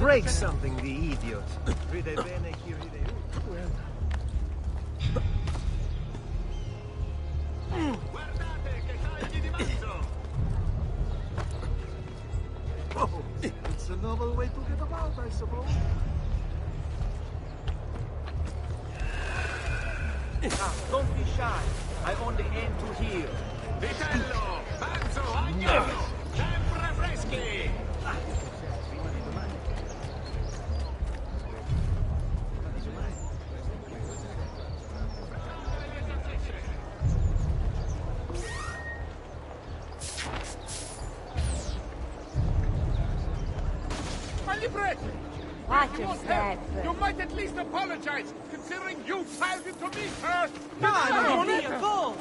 break something, the idiot. Ride bene, chi ride. Guardate che tagli di mazzo! Oh, it's a novel way to get about, I suppose. Ah, don't be shy. I only aim to heal. Vitello! Pazzo! Agnello! Sempre freschi! Agli preti! Watch your step. You might at least apologize, considering you tiled into me first! No, go!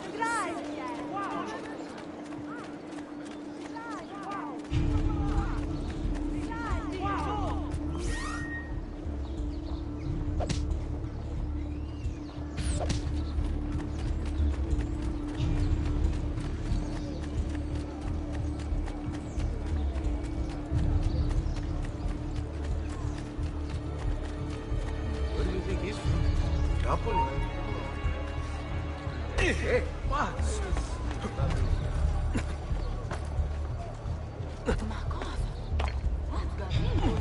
Where do you think he's from? Napoli? Hey, what? Ma cosa? Afganino?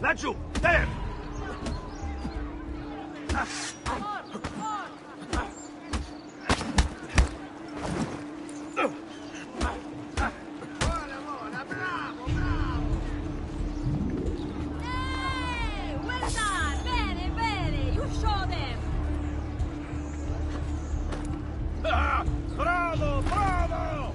Laggiù, there! Hey, well done. Bene, bene. You show them. Ah, bravo, bravo!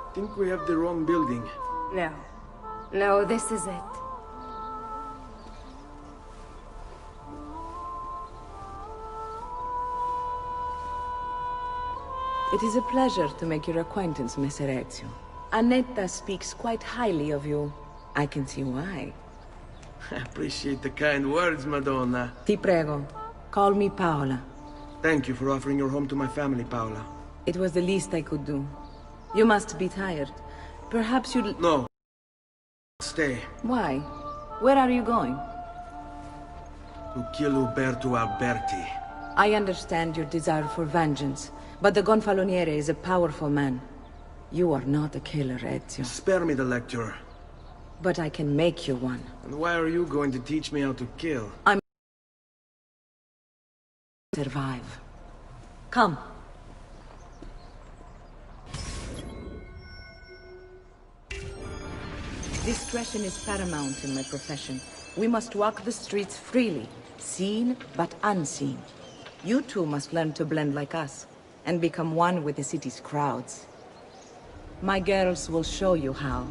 I think we have the wrong building. No. No, this is it. It is a pleasure to make your acquaintance, Messer Ezio. Annetta speaks quite highly of you. I can see why. I appreciate the kind words, Madonna. Ti prego, call me Paola. Thank you for offering your home to my family, Paola. It was the least I could do. You must be tired. Perhaps you'll... No. Stay. Why? Where are you going? To kill Uberto Alberti. I understand your desire for vengeance, but the Gonfaloniere is a powerful man. You are not a killer, Ezio. Spare me the lecture. But I can make you one. And why are you going to teach me how to kill? Survive. Come. Discretion is paramount in my profession. We must walk the streets freely, seen but unseen. You too must learn to blend like us, and become one with the city's crowds. My girls will show you how.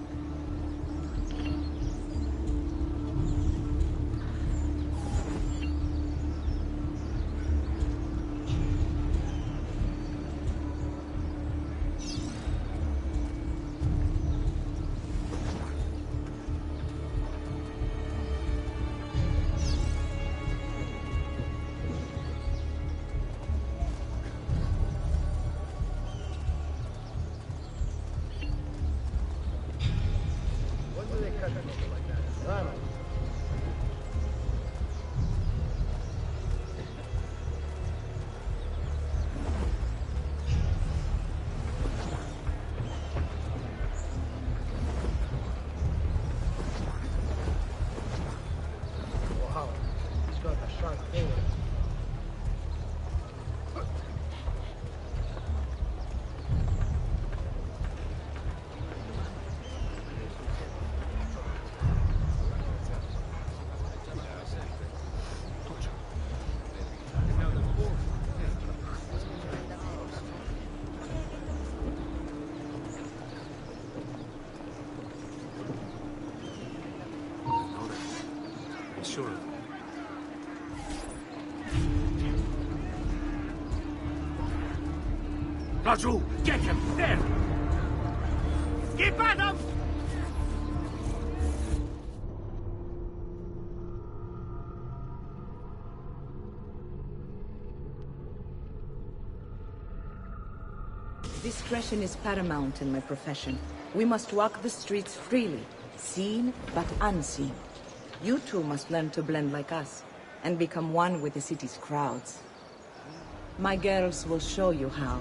sure of it. Raju, get him! There! Keep at him! Discretion is paramount in my profession. We must walk the streets freely, seen but unseen. You too must learn to blend like us, and become one with the city's crowds. My girls will show you how.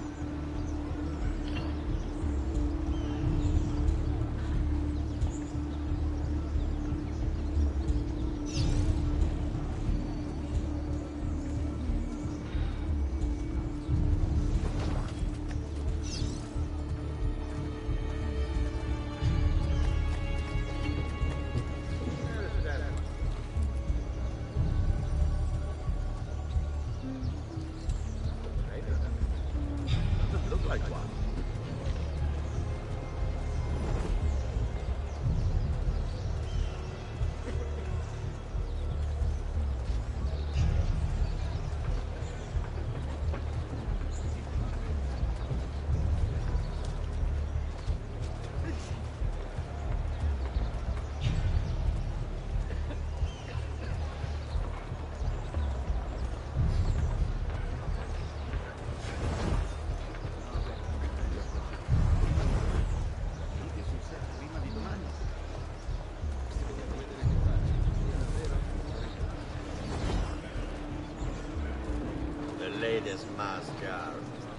Latest mascara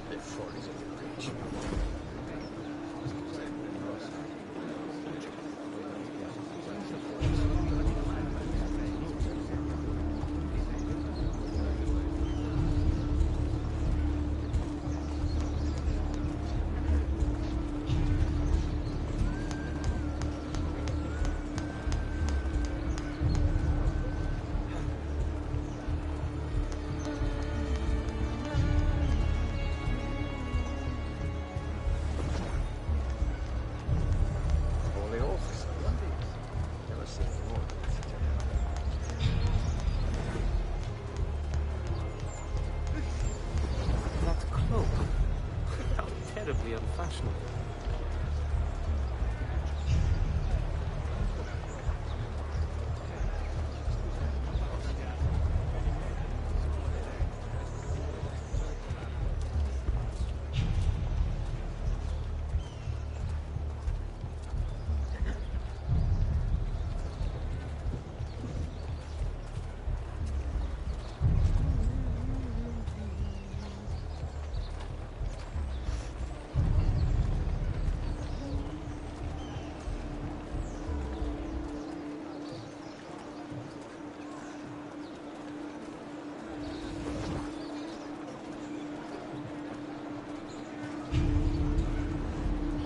before it's rich. Incredibly unfashionable.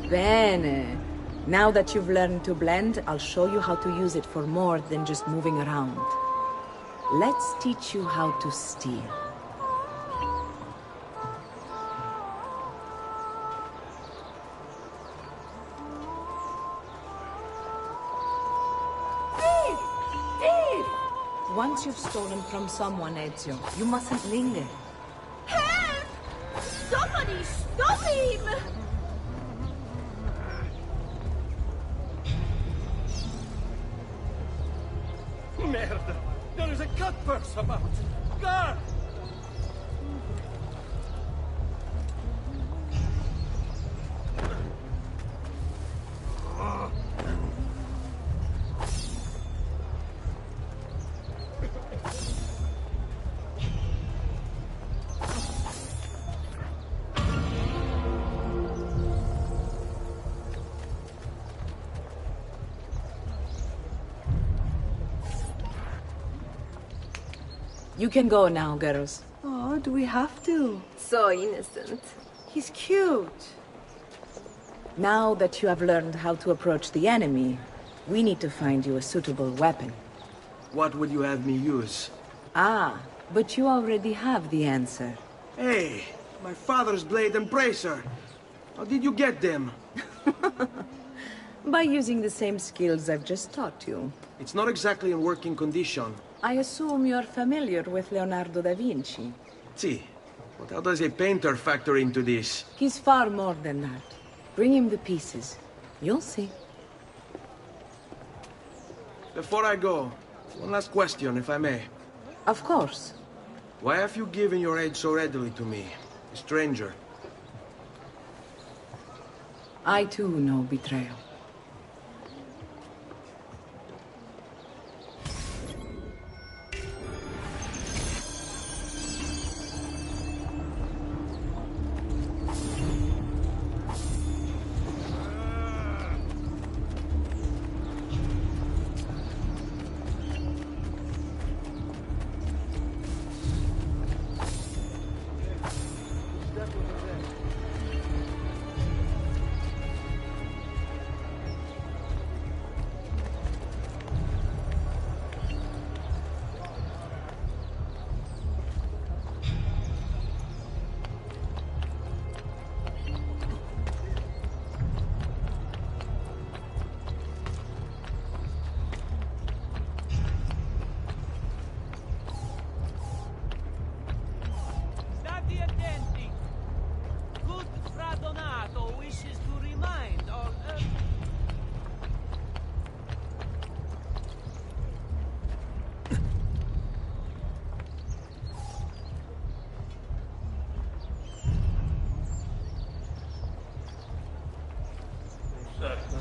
Bene. Now that you've learned to blend, I'll show you how to use it for more than just moving around. Let's teach you how to steal. Thief! Thief! Once you've stolen from someone, Ezio, you mustn't linger. Help! Somebody stop him! Merda! There is a cutpurse about! Guard! You can go now, girls. Oh, do we have to? So innocent. He's cute. Now that you have learned how to approach the enemy, we need to find you a suitable weapon. What would you have me use? Ah, but you already have the answer. Hey, my father's blade and bracer. How did you get them? By using the same skills I've just taught you. It's not exactly in working condition. I assume you're familiar with Leonardo da Vinci. See, but how does a painter factor into this? He's far more than that. Bring him the pieces. You'll see. Before I go, one last question, if I may. Of course. Why have you given your aid so readily to me, a stranger? I too know betrayal. State attenti. Good Fra Donato wishes to remind all...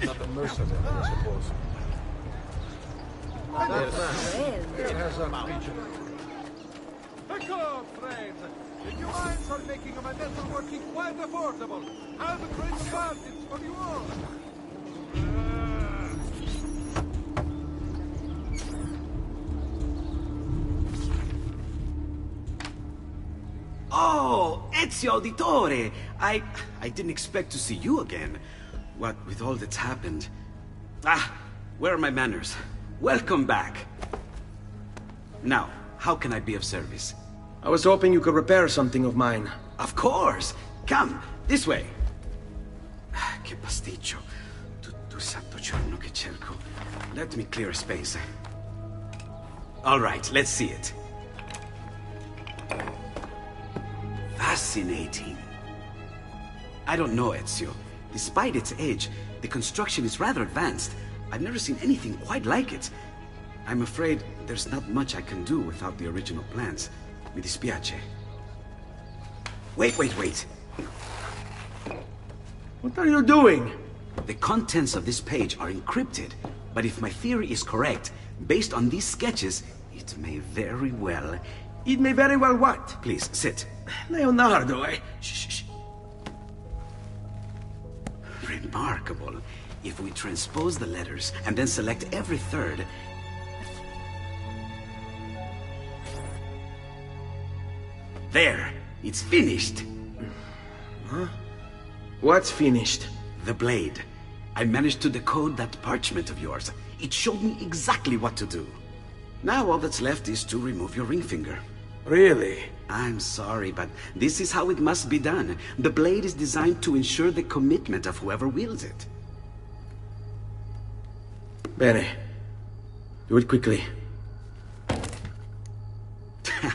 Nothing mercenary, I suppose. Ecco, friend! The new mines are making my metal working quite affordable. Have a great bargains for you all. Oh, Ezio Auditore! I didn't expect to see you again. What with all that's happened. Ah, where are my manners? Welcome back. Now, how can I be of service? I was hoping you could repair something of mine. Of course! Come, this way! Che pasticcio. Tutto santo giorno che cerco. Let me clear a space. All right, let's see it. Fascinating. I don't know, Ezio. Despite its age, the construction is rather advanced. I've never seen anything quite like it. I'm afraid there's not much I can do without the original plans. Mi dispiace. Wait. What are you doing? The contents of this page are encrypted, but if my theory is correct, based on these sketches, it may very well... It may very well what? Please, sit. Leonardo, eh? Shh. Remarkable. If we transpose the letters and then select every third... There! It's finished! Huh? What's finished? The blade. I managed to decode that parchment of yours. It showed me exactly what to do. Now all that's left is to remove your ring finger. Really? I'm sorry, but this is how it must be done. The blade is designed to ensure the commitment of whoever wields it. Bene. Do it quickly.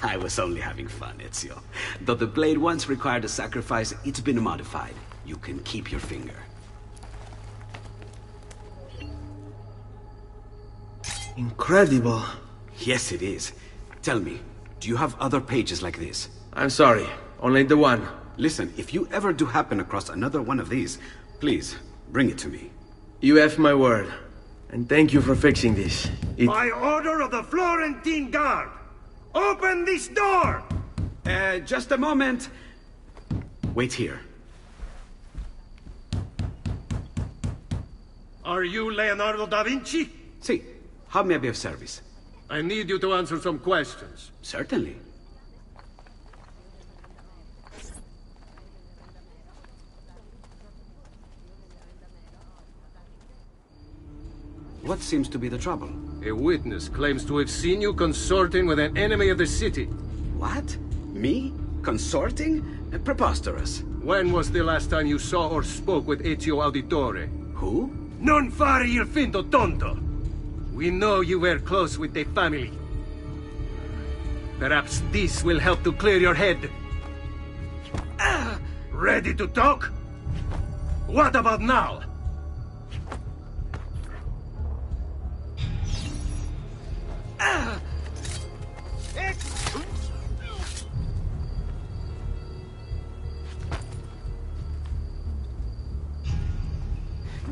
I was only having fun, Ezio. Though the blade once required a sacrifice, it's been modified. You can keep your finger. Incredible. Yes, it is. Tell me, do you have other pages like this? I'm sorry. Only the one. Listen, if you ever do happen across another one of these, please, bring it to me. You have my word. And thank you for fixing this. By order of the Florentine Guard! Open this door! Just a moment. Wait here. Are you Leonardo da Vinci? See, how may I be of service? I need you to answer some questions. Certainly. What seems to be the trouble? A witness claims to have seen you consorting with an enemy of the city. What? Me? Consorting? Preposterous. When was the last time you saw or spoke with Ezio Auditore? Who? Non fare il finto tonto! We know you were close with the family. Perhaps this will help to clear your head. Ready to talk? What about now?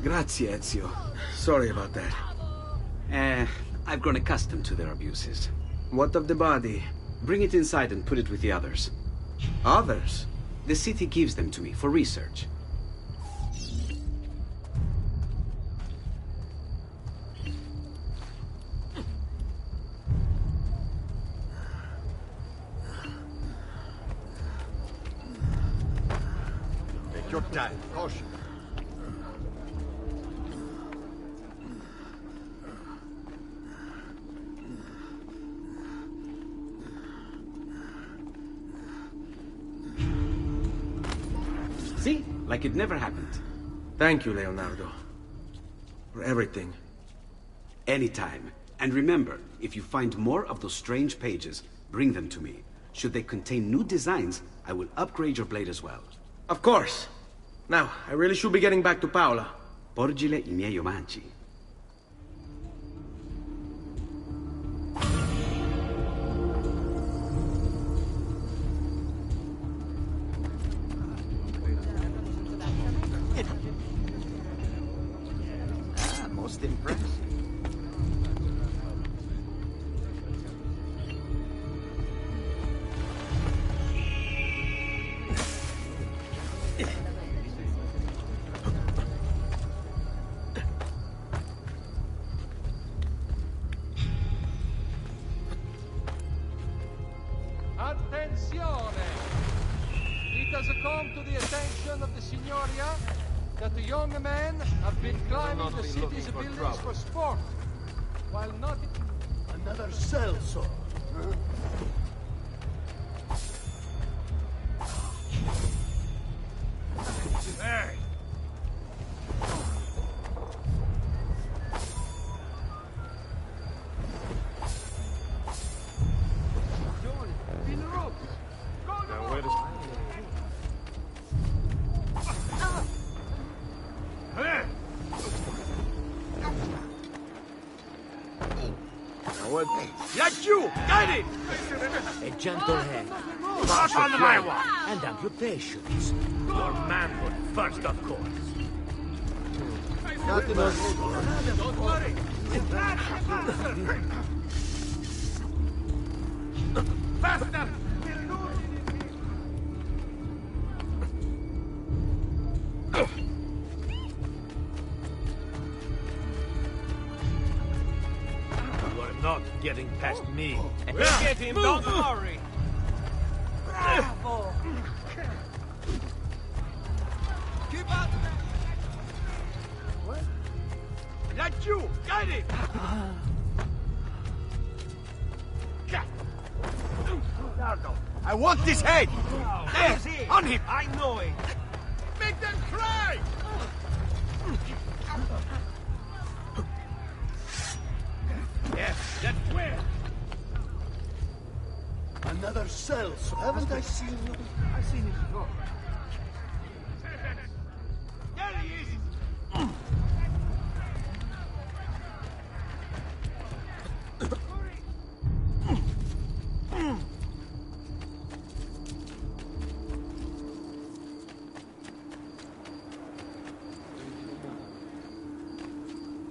Grazie, Ezio. Sorry about that. I've grown accustomed to their abuses. What of the body? Bring it inside and put it with the others. Others? The city gives them to me for research. Take your time. Caution. See? Like it never happened. Thank you, Leonardo. For everything. Anytime. And remember, if you find more of those strange pages, bring them to me. Should they contain new designs, I will upgrade your blade as well. Of course. Now, I really should be getting back to Paola. Porgile I miei omaggi. Most impressive. Attenzione! It has come to the attention of the Signoria that the young men have been climbing the city's buildings for sport, while not... Another Celso. Huh? Hey! Like you! Guide it! A gentle hand, Not on my watch! and amputations. Your manhood first, of course. Don't worry! Faster! You are not getting past me. We'll get him, don't worry! Bravo! Keep up! What? Like you! Guide it! Leonardo, I want this head! There! On him! I know it! Make them cry! Yes, that's where! Another Celso. Haven't I seen him? I've seen it before. There he is!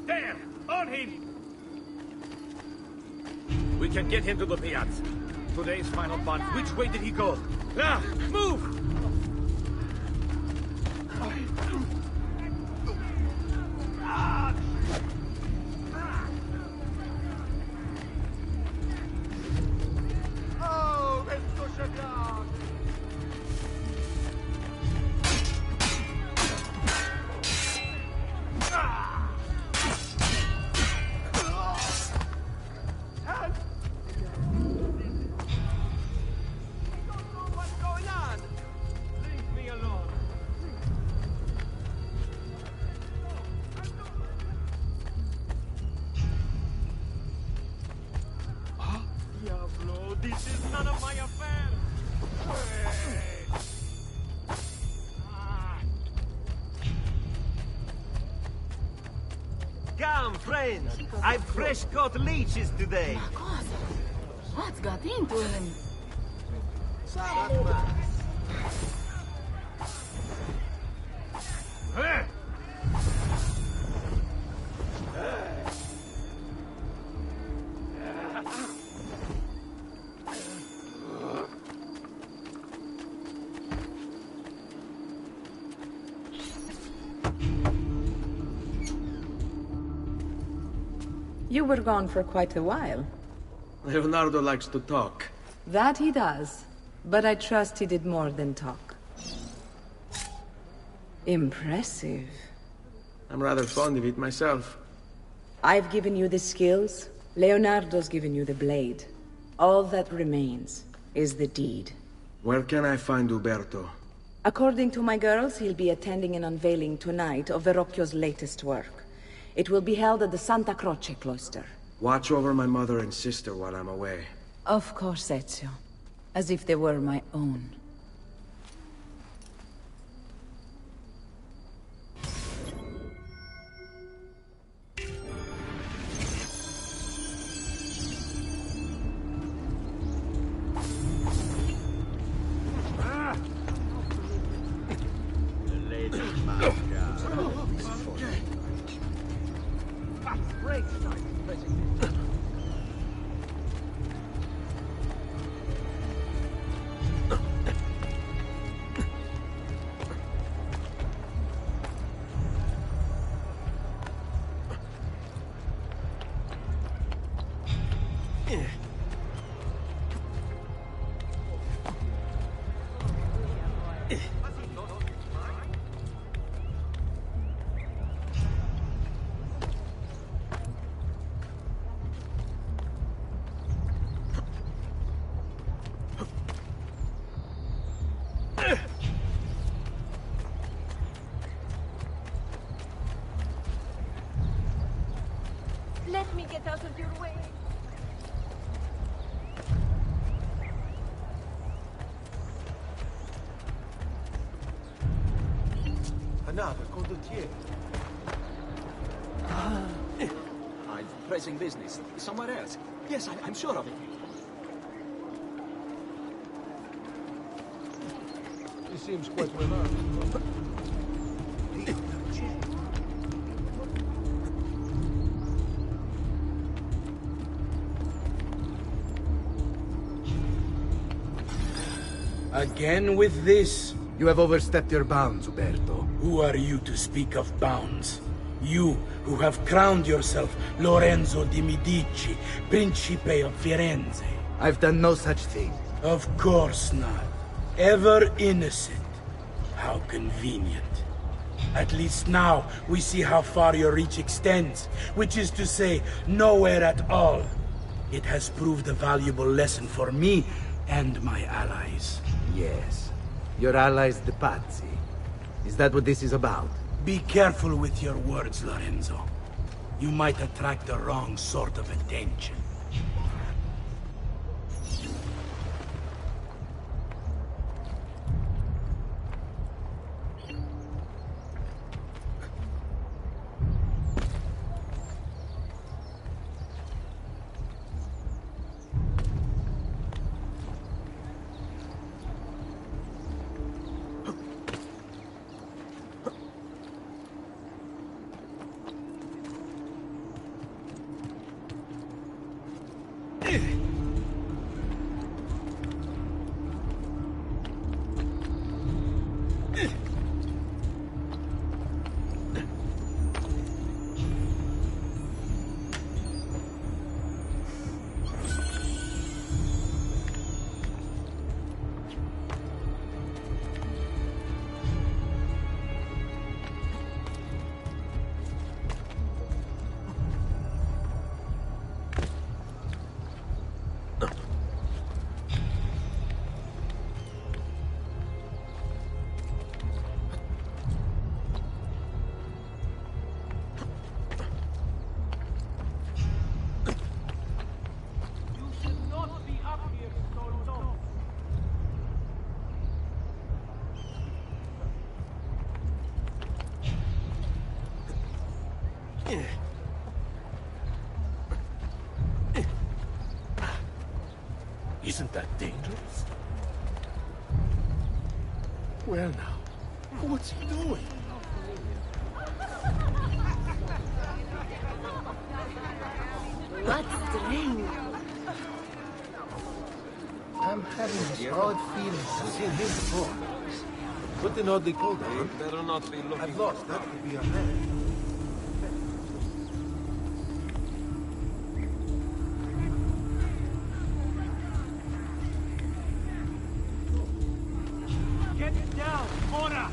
There! On him! We can get him to the piazza. Today's final bond. Which way did he go? Now, move! Oh, questo Shagan! What's going on? friend. I've fresh caught leeches today. What's got into him? You were gone for quite a while. Leonardo likes to talk. That he does. But I trust he did more than talk. Impressive. I'm rather fond of it myself. I've given you the skills. Leonardo's given you the blade. All that remains is the deed. Where can I find Uberto? According to my girls, he'll be attending an unveiling tonight of Verrocchio's latest work. It will be held at the Santa Croce cloister. Watch over my mother and sister while I'm away. Of course, Ezio. As if they were my own. Let me get out of your way. Another condottiere. I'm pressing business. Somewhere else. Yes, I'm sure of it. He seems quite relaxed. Again with this? You have overstepped your bounds, Uberto. Who are you to speak of bounds? You, who have crowned yourself Lorenzo di Medici, Principe of Firenze. I've done no such thing. Of course not. Ever innocent. How convenient. At least now, we see how far your reach extends, which is to say, nowhere at all. It has proved a valuable lesson for me and my allies. Yes. Your allies, the Pazzi. Is that what this is about? Be careful with your words, Lorenzo. You might attract the wrong sort of attention. Isn't that dangerous? Well now, what's he doing? What strange. I'm having this odd feeling. I've seen him before. Put an oddly cold on. Better not be looking. I've lost. That could be our man. Get down, Mora!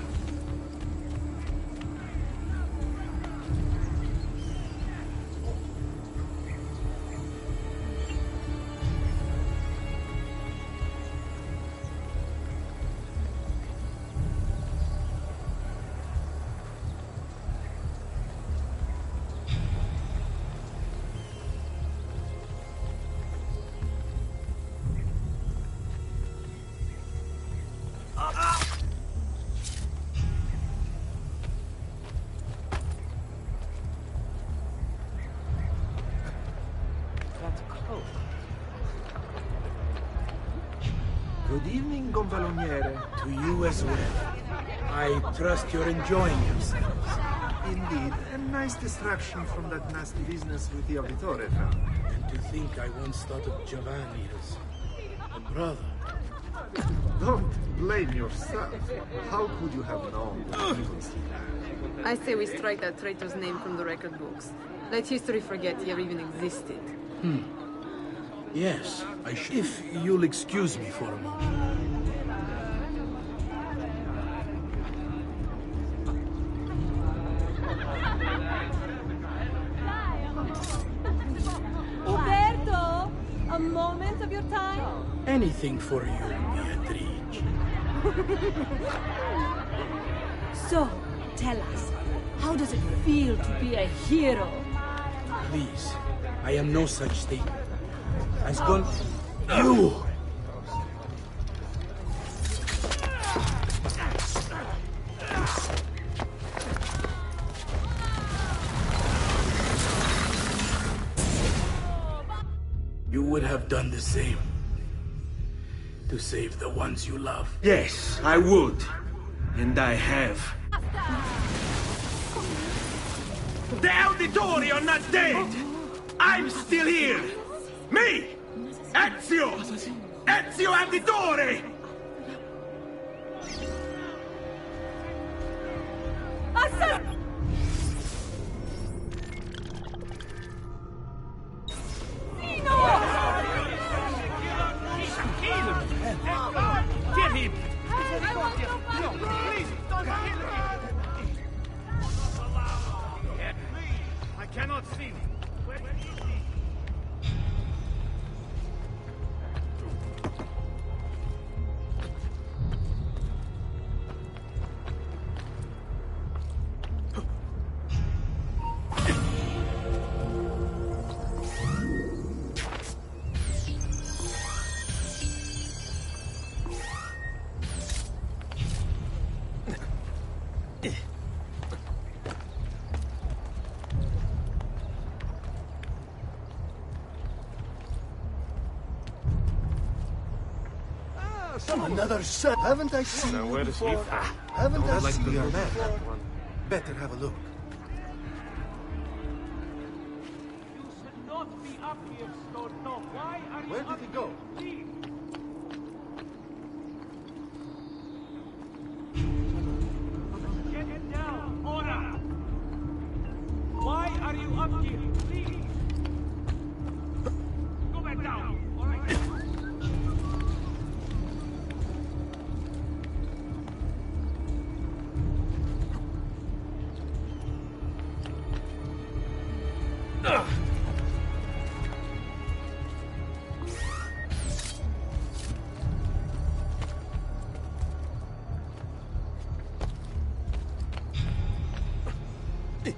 Good evening, Gonfaloniere. To you as well. I trust you're enjoying yourselves. Indeed, a nice distraction from that nasty business with the Auditore. And to think I once thought of Giovanni as a brother. Don't blame yourself. How could you have known that he was here? I say we strike that traitor's name from the record books. Let history forget he ever even existed. Yes, I should. If you'll excuse me for a moment. Umberto, a moment of your time? Anything for you, Beatrice. So, tell us, how does it feel to be a hero? Please, I am no such statement. As gone... You! You would have done the same. To save the ones you love. Yes, I would. And I have. The Auditori are not dead! I'm still here! Me! Ezio! Ezio Auditore! Get him! No, please, don't kill him! I cannot see him. Where is he? Another son. Haven't I seen Now, you where is he? before? Haven't I seen your man? Better have a look. You should not be up here, Storto. Why are you Where did he go? Leave. Get down, Ora! Why are you up here? Please! Go back down, all right? The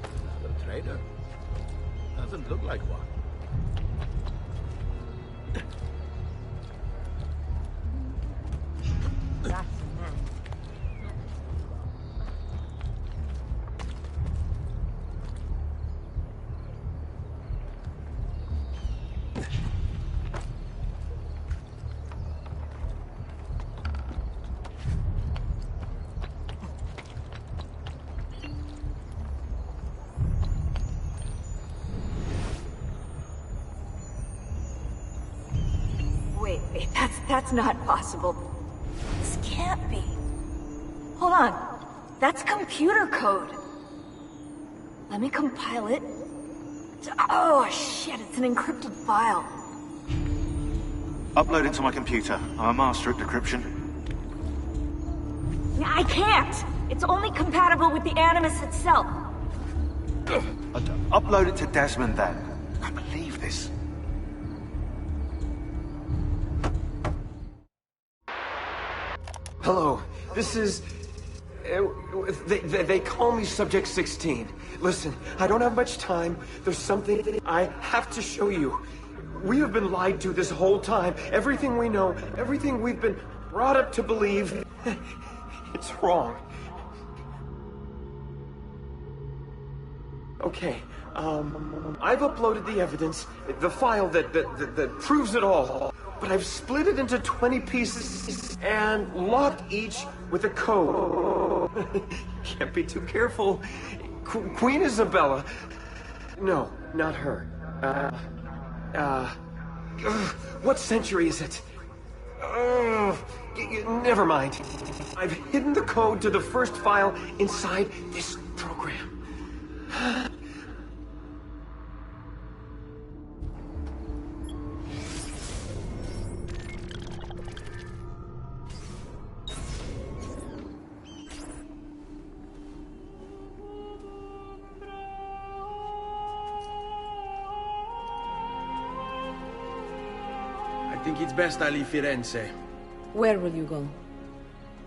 trader? Doesn't look like one. That's not possible. This can't be. Hold on. That's computer code. Let me compile it. Oh, shit, it's an encrypted file. Upload it to my computer. I'm a master at decryption. I can't! It's only compatible with the Animus itself. Upload it to Desmond, then. I can't believe this. Hello, this is... They call me Subject 16. Listen, I don't have much time. There's something I have to show you. We have been lied to this whole time. Everything we know, everything we've been brought up to believe, it's wrong. Okay, I've uploaded the evidence, the file that proves it all. But I've split it into 20 pieces and locked each with a code. Can't be too careful. Queen Isabella. No, not her. What century is it? Never mind. I've hidden the code to the first file inside this program. I think it's best I leave Firenze. Where will you go?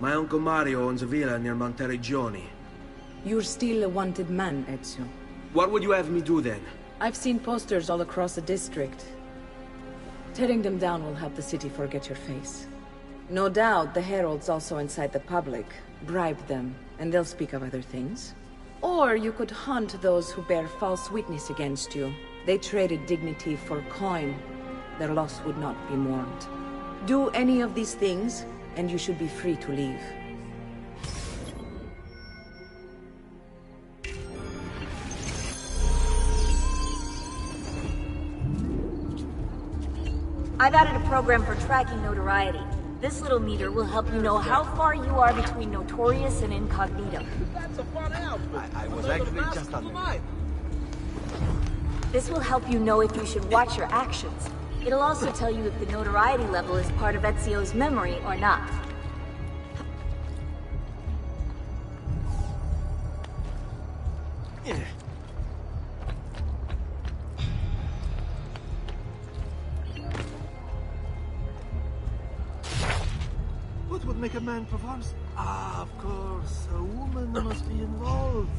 My Uncle Mario owns a villa near Monteregioni. You're still a wanted man, Ezio. What would you have me do then? I've seen posters all across the district. Tearing them down will help the city forget your face. No doubt the heralds also incite the public. Bribe them, and they'll speak of other things. Or you could hunt those who bear false witness against you. They traded dignity for coin. Their loss would not be mourned. Do any of these things, and you should be free to leave. I've added a program for tracking notoriety. This little meter will help you know how far you are between notorious and incognito. That's a fun outfit. I was actually just on the... This will help you know if you should watch your actions. It'll also tell you if the notoriety level is part of Ezio's memory or not. What would make a man perform? Ah, of course. A woman must be involved.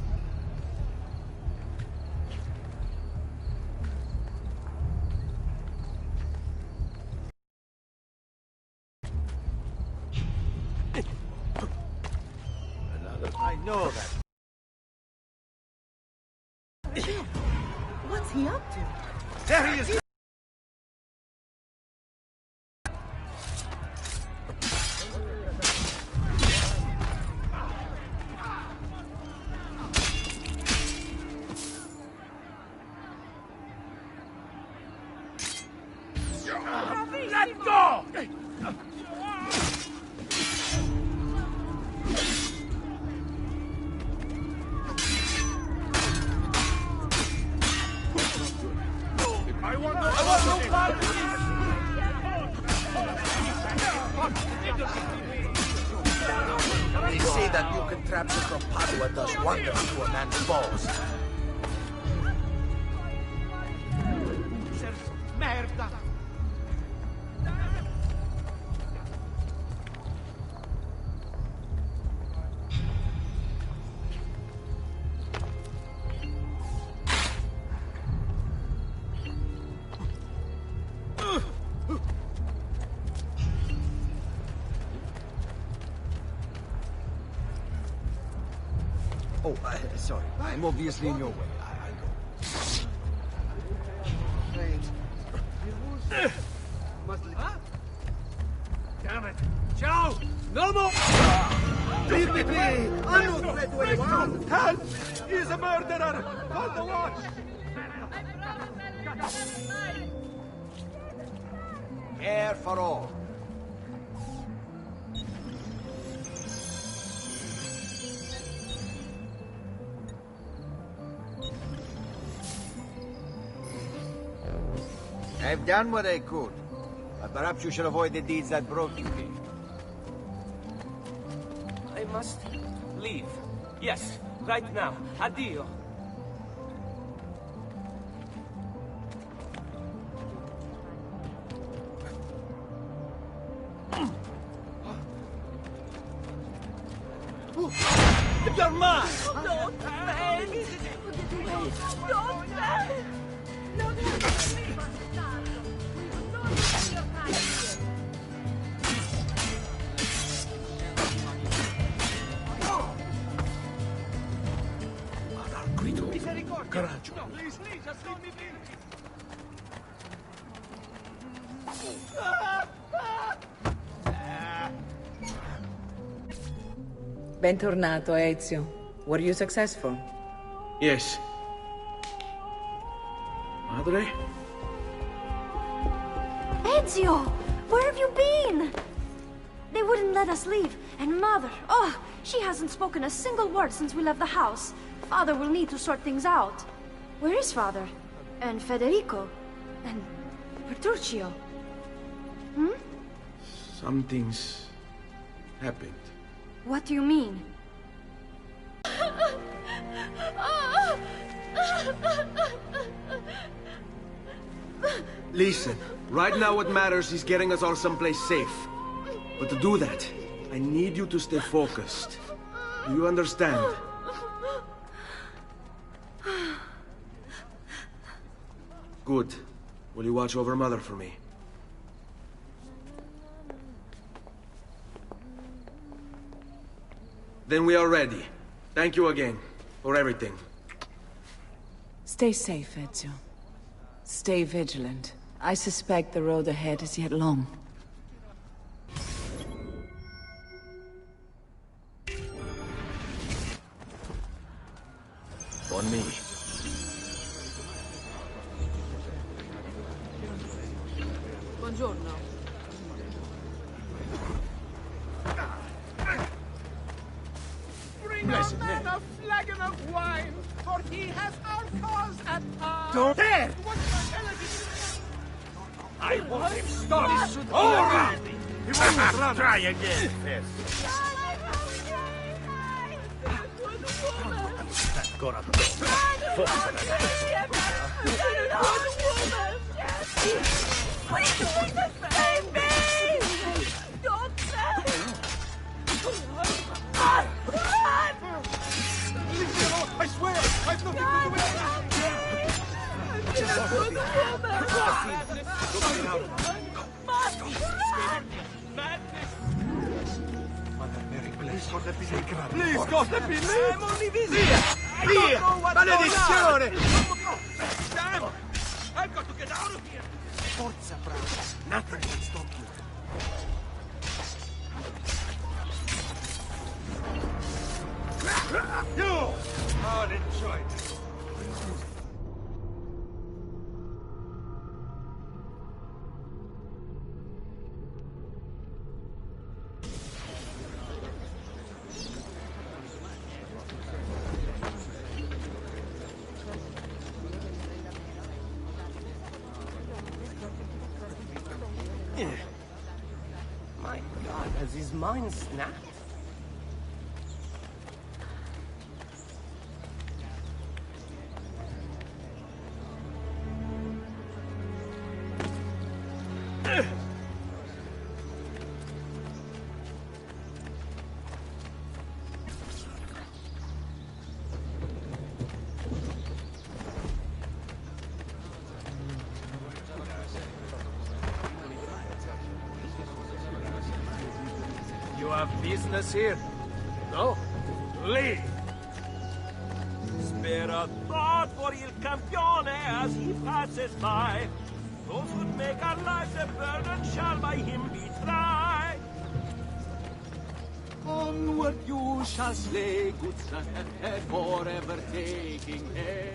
I know that. What's he up to? There he is! Let go! They say that new contraption from Padua does wonders to a man's balls. Merda! Oh, sorry. I'm obviously in your way. I'll go. Damn it! Ciao! No more! Leave me be! I'm no threat to anyone! Help! He's a murderer! Call the watch! Care for all. I've done what I could. But perhaps you should avoid the deeds that broke you. I must leave. Yes, right now. Addio. You're mine! Don't beg! Don't beg! Coraggio. Bentornato, Ezio. Were you successful? Yes. Madre? Ezio! Where have you been? They wouldn't let us leave. And Mother, oh, she hasn't spoken a single word since we left the house. Father will need to sort things out. Where is Father? And Federico? And Petruccio? Hmm? Something's happened. What do you mean? Listen, right now what matters is getting us all someplace safe. But to do that, I need you to stay focused. Do you understand? Good. Will you watch over Mother for me? Then we are ready. Thank you again for everything. Stay safe, Ezio. Stay vigilant. I suspect the road ahead is yet long. On me. Buongiorno. Bring our man a flagon of wine, for he has our cause at heart. Don't dare! I want him stopped! Already! He will try again, first. Forza, what are you doing to save me? Don't Leave me alone! I swear! I've nothing to do with Mother Mary, please don't let me make it. Please don't let me live! I'm only via! Via! Maledizione! Damn! I've got to get out of here! Forza, bravo! Nothing can stop you. You! I'll enjoy this. My God, has his mind snapped? You have business here? No? Leave! Spare a thought for Il Campione as he passes by. Those who make our lives a burden shall by him be tried. Onward you shall slay, good son, forever taking care.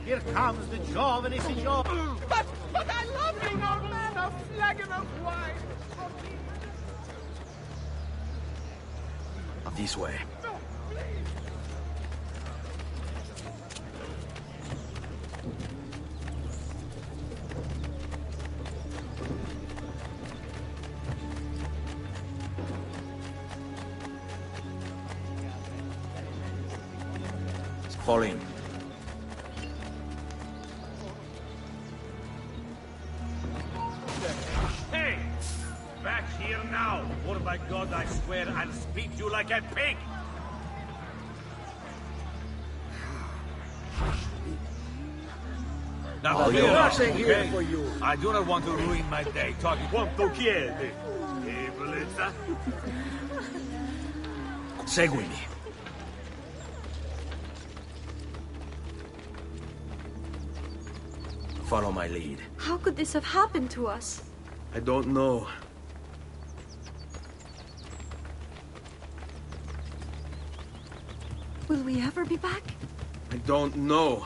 Here comes the giovane signor. But I love being our man a flagon of wine. This way. No, please. Fall in. Hey! Back here now, or by God I swear I'll speak you like a pig! Now, All relax, yours. okay? Here for you. I do not want to ruin my day talking. Quanto chiede? Bellezza? Seguimi. Follow my lead. How could this have happened to us? I don't know. Will we ever be back? I don't know.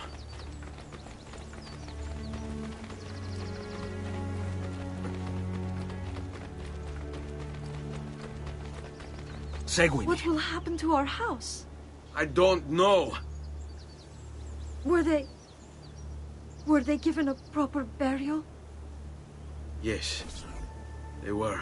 Seguimi. What will happen to our house? I don't know. Were they given a proper burial? Yes, they were.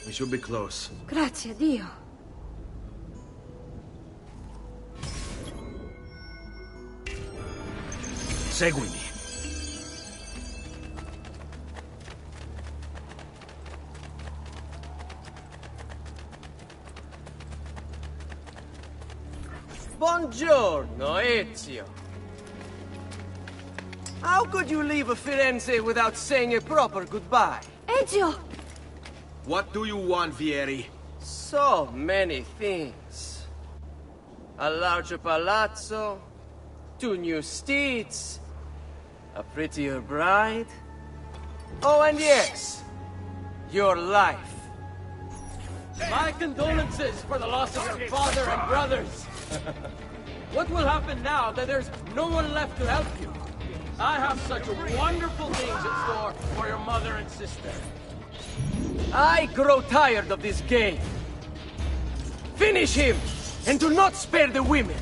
We should be close. Grazie, Dio. Seguimi. Buongiorno, Ezio. How could you leave Firenze without saying a proper goodbye? Ezio! What do you want, Vieri? So many things. A larger palazzo, 2 new steeds, a prettier bride. Oh, and yes, your life. My condolences for the loss of your father and brothers. What will happen now that there's no one left to help you? I have such wonderful things in store for your mother and sister. I grow tired of this game. Finish him, and do not spare the women.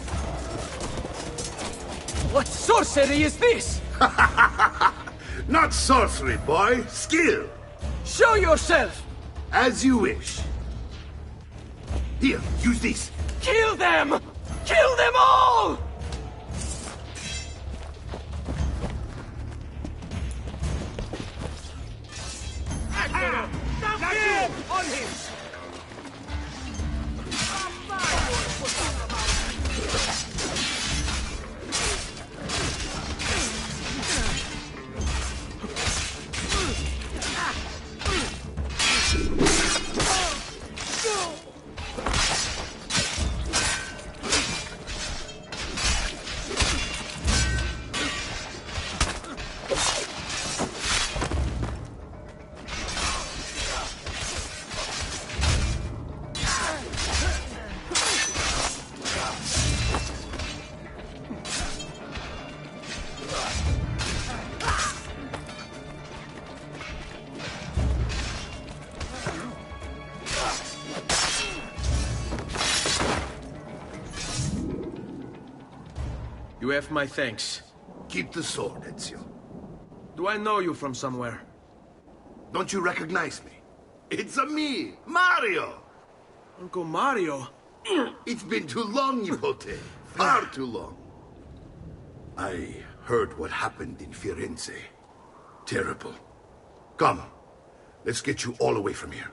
What sorcery is this? Not sorcery, boy. Skill. Show yourself. As you wish. Here, use this. Kill them! Kill them all! On him! You have my thanks. Keep the sword, Ezio. Do I know you from somewhere? Don't you recognize me? It's me, Mario! Uncle Mario? It's been too long, Nipote. Far too long. I heard what happened in Firenze. Terrible. Come, let's get you all away from here.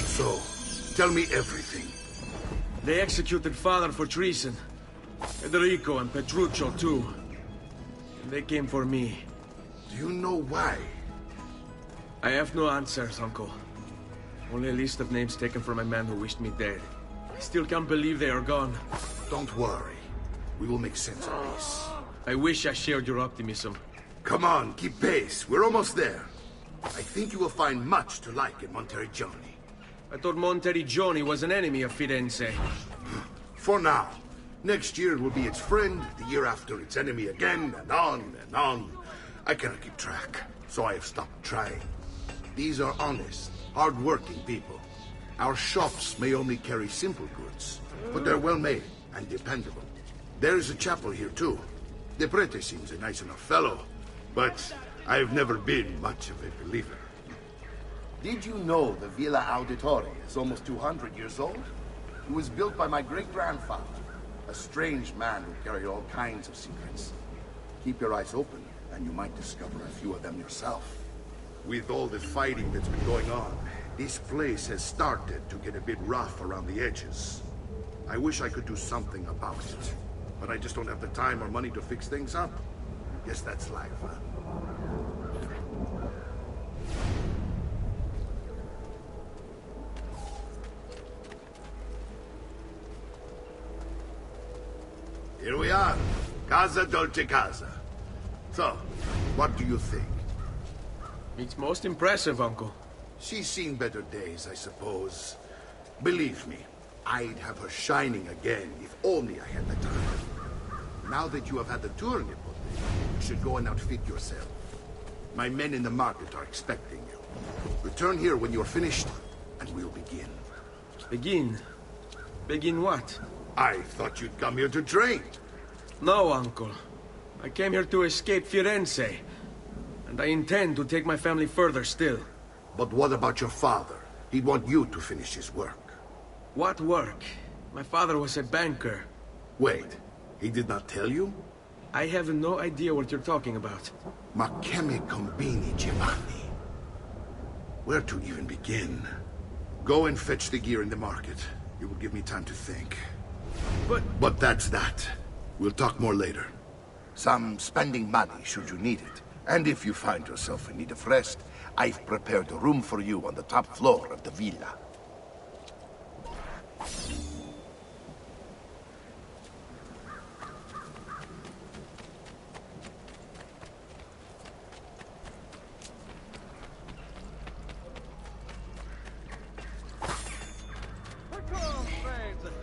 So, tell me everything. They executed father for treason. Federico and Petruccio too. And they came for me. Do you know why? I have no answers, Uncle. Only a list of names taken from a man who wished me dead. I still can't believe they are gone. Don't worry. We will make sense of this. I wish I shared your optimism. Come on, keep pace. We're almost there. I think you will find much to like in Monteriggioni. I thought Monteriggioni was an enemy of Firenze. For now. Next year it will be its friend, the year after its enemy again, and on and on. I cannot keep track, so I have stopped trying. These are honest, hard-working people. Our shops may only carry simple goods, but they're well-made and dependable. There is a chapel here, too. The Prete seems a nice enough fellow, but I've never been much of a believer. Did you know the Villa Auditore is almost 200 years old? It was built by my great-grandfather, a strange man who carried all kinds of secrets. Keep your eyes open, and you might discover a few of them yourself. With all the fighting that's been going on, this place has started to get a bit rough around the edges. I wish I could do something about it, but I just don't have the time or money to fix things up. Guess that's life, huh? Here we are. Casa Dolce Casa. So, what do you think? It's most impressive, Uncle. She's seen better days, I suppose. Believe me, I'd have her shining again if only I had the time. Now that you have had the tour, Nipote, you should go and outfit yourself. My men in the market are expecting you. Return here when you're finished, and we'll begin. Begin? Begin what? I thought you'd come here to train. No, Uncle. I came here to escape Firenze. And I intend to take my family further still. But what about your father? He'd want you to finish his work. What work? My father was a banker. Wait, he did not tell you? I have no idea what you're talking about. Ma che me combini, Giovanni? Where to even begin? Go and fetch the gear in the market. It will give me time to think. But that's that. We'll talk more later. Some spending money should you need it. And if you find yourself in need of rest, I've prepared a room for you on the top floor of the villa.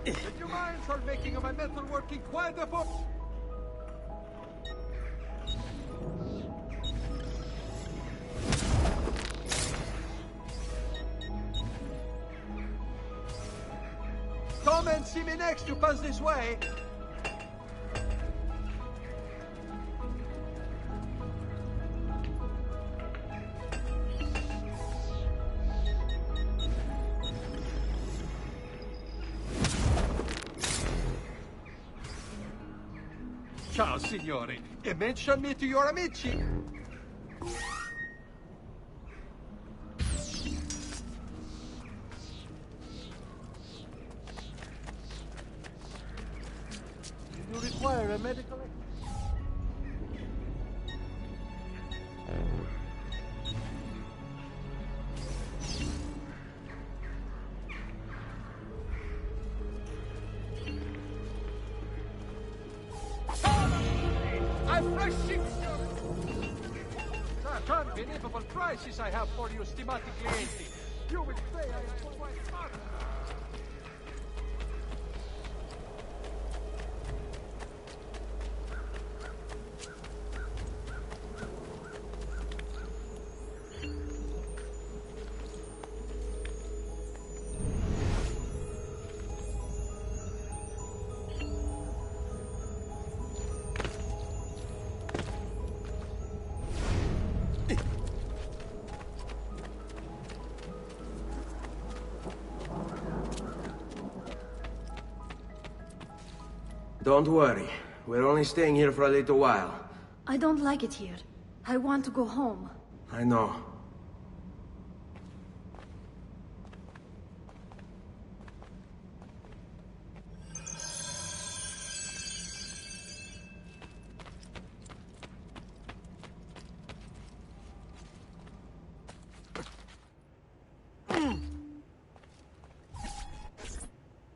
Would you mind for making my metal working quite a bit? Come and see me next you pass this way. Ciao, signore. E mention me to your amici. Do you require a medical... Unbelievable prices I have for you, stimati clienti. You will say I am for my father. Don't worry. We're only staying here for a little while. I don't like it here. I want to go home. I know.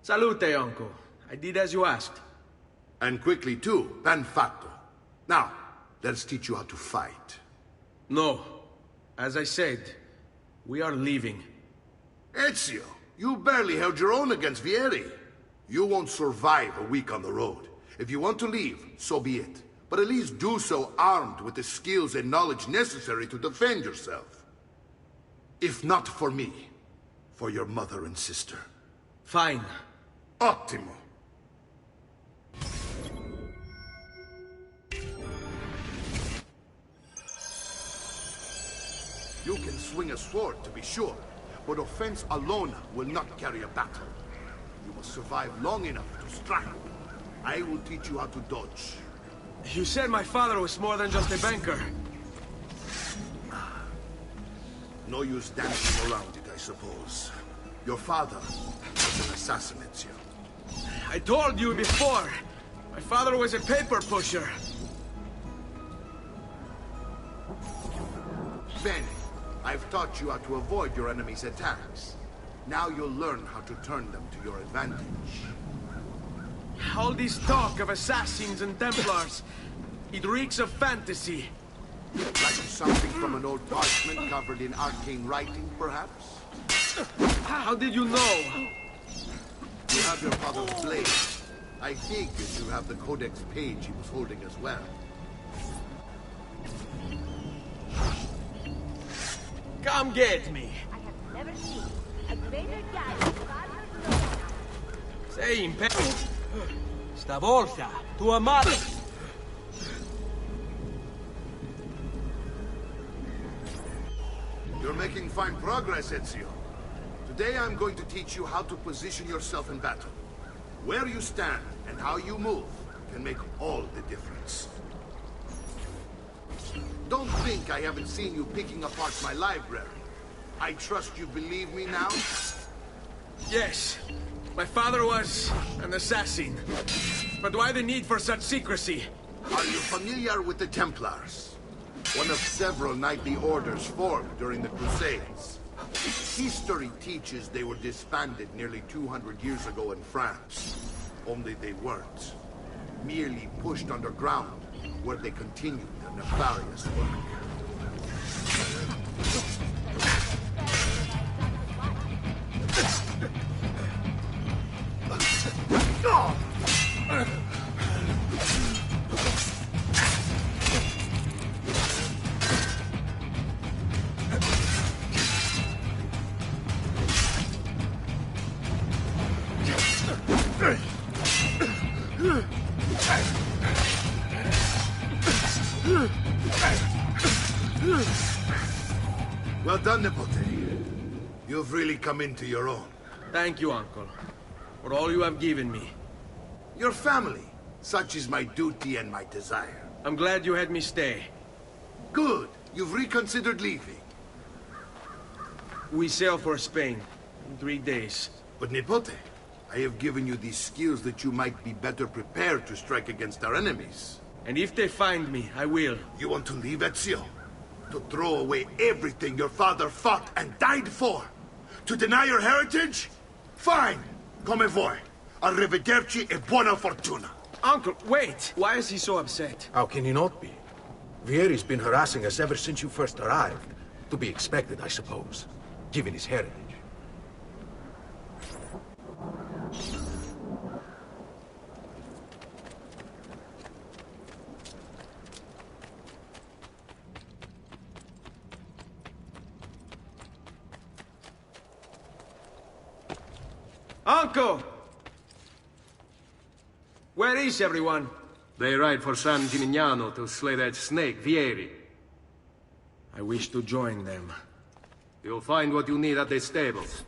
Salute, Uncle. I did as you asked. And quickly too, ben fatto. Now, let's teach you how to fight. No. As I said, we are leaving. Ezio, you barely held your own against Vieri. You won't survive a week on the road. If you want to leave, so be it. But at least do so armed with the skills and knowledge necessary to defend yourself. If not for me, for your mother and sister. Fine. Ottimo. You can swing a sword, to be sure, but offense alone will not carry a battle. You must survive long enough to strike. I will teach you how to dodge. You said my father was more than just a banker. No use dancing around it, I suppose. Your father was an assassin, Ezio. I told you before. My father was a paper pusher. Bene. I've taught you how to avoid your enemy's attacks. Now you'll learn how to turn them to your advantage. All this talk of assassins and Templars, it reeks of fantasy. Like something from an old parchment covered in arcane writing, perhaps? How did you know? You have your father's blade. I figured you have the codex page he was holding as well. Come get me. I have never seen a greater guy. Sei impero. Stavolta, tua madre. You're making fine progress, Ezio. Today I'm going to teach you how to position yourself in battle. Where you stand and how you move can make all the difference. Don't think I haven't seen you picking apart my library. I trust you believe me now? Yes. My father was an assassin. But why the need for such secrecy? Are you familiar with the Templars? One of several knightly orders formed during the Crusades. History teaches they were disbanded nearly 200 years ago in France. Only they weren't. Merely pushed underground, where they continued their nefarious work. Well done, Nipote. You've really come into your own. Thank you, Uncle, for all you have given me. Your family. Such is my duty and my desire. I'm glad you had me stay. Good. You've reconsidered leaving. We sail for Spain in 3 days. But Nipote, I have given you these skills that you might be better prepared to strike against our enemies. And if they find me, I will. You want to leave, Ezio? To throw away everything your father fought and died for? To deny your heritage? Fine. Come vuoi. Arrivederci e buona fortuna. Uncle, wait! Why is he so upset? How can he not be? Vieri's been harassing us ever since you first arrived. To be expected, I suppose, given his heritage. Uncle! Where is everyone? They ride for San Gimignano to slay that snake, Vieri. I wish to join them. You'll find what you need at the stables.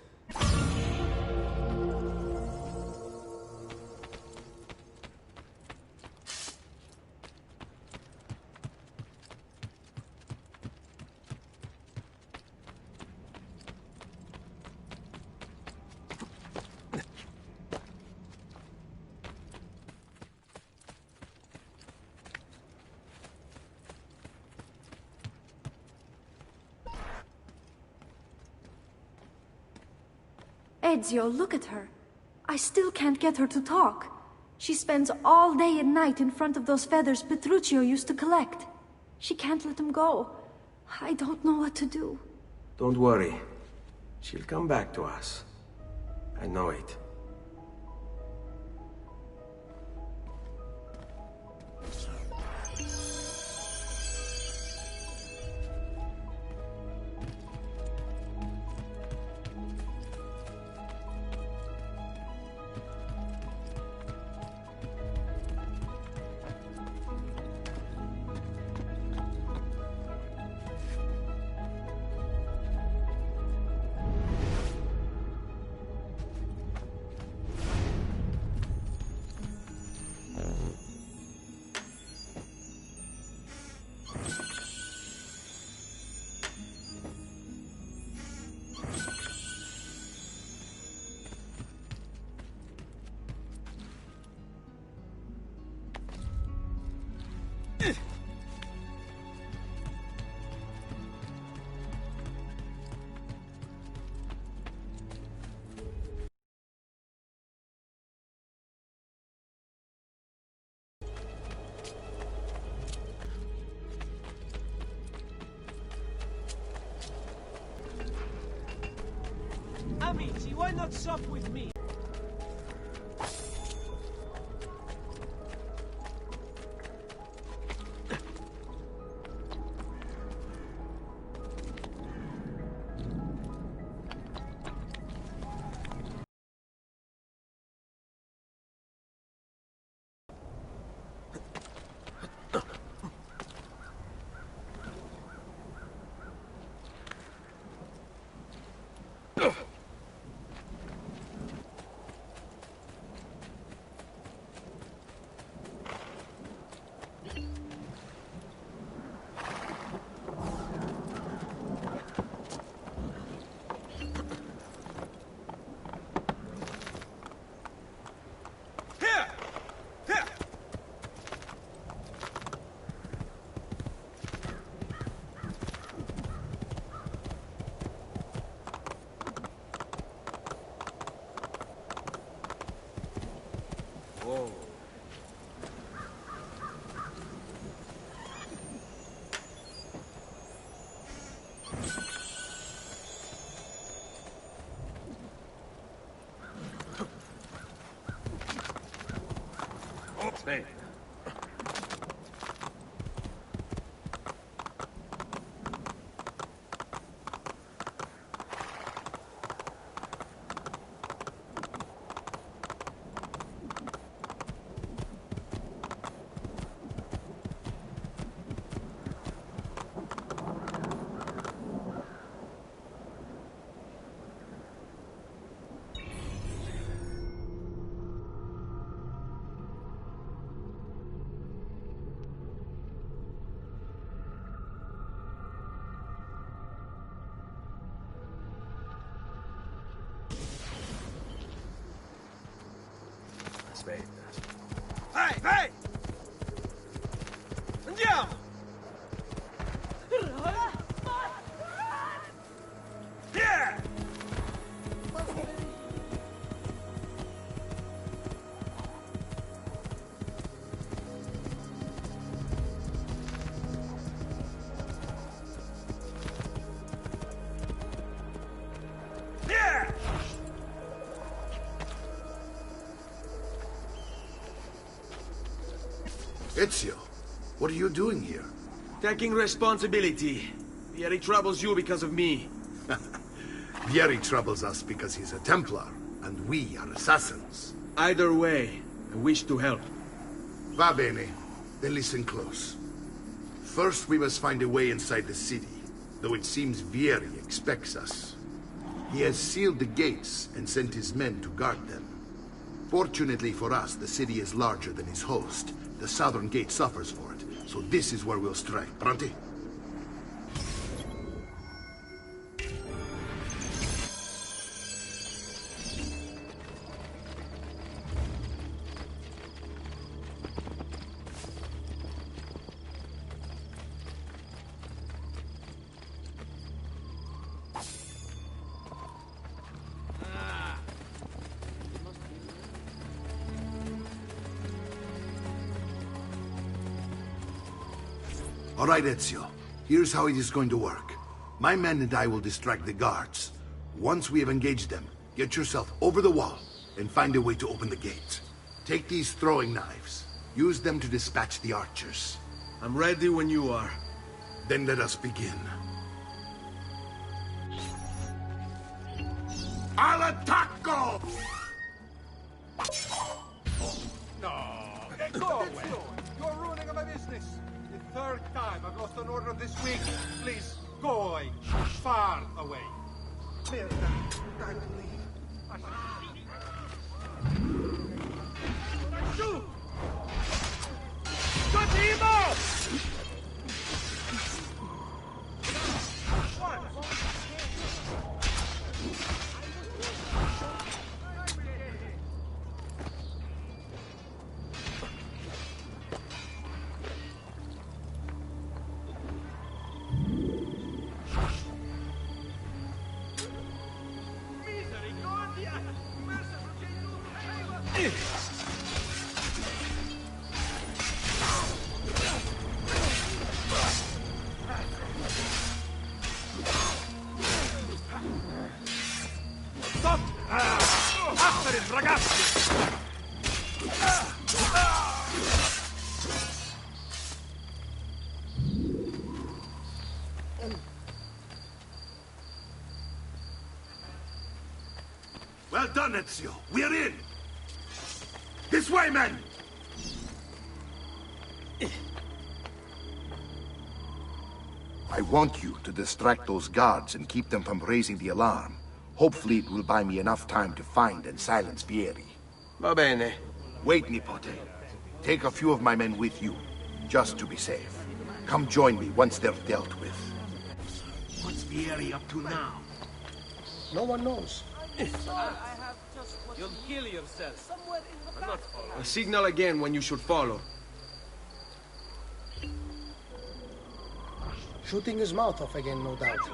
Ezio, look at her. I still can't get her to talk. She spends all day and night in front of those feathers Petruchio used to collect. She can't let them go. I don't know what to do. Don't worry. She'll come back to us. I know it. Amici, why not sup with me? Spain. Vai, vai! Andiamo! Yeah! Yeah! Ezio, what are you doing here? Taking responsibility. Vieri troubles you because of me. Vieri troubles us because he's a Templar, and we are assassins. Either way, I wish to help. Va bene. Then listen close. First, we must find a way inside the city, though it seems Vieri expects us. He has sealed the gates and sent his men to guard them. Fortunately for us, the city is larger than his host. The southern gate suffers for it, so this is where we'll strike. Pronti? All right, Ezio. Here's how it is going to work. My men and I will distract the guards. Once we have engaged them, get yourself over the wall and find a way to open the gate. Take these throwing knives. Use them to dispatch the archers. I'm ready when you are. Then let us begin. Al attacco! No, go away. You're ruining my business. The third time I've lost an order this week. Please, go away. Far away. Clear that. Shoot! Well done, Ezio. We're in. This way, men! I want you to distract those guards and keep them from raising the alarm. Hopefully it will buy me enough time to find and silence Vieri. Va bene. Wait, Nipote. Take a few of my men with you, just to be safe. Come join me once they're dealt with. What's Vieri up to now? No one knows. You'll kill yourself. I'm not following. A signal again when you should follow. Shooting his mouth off again, no doubt.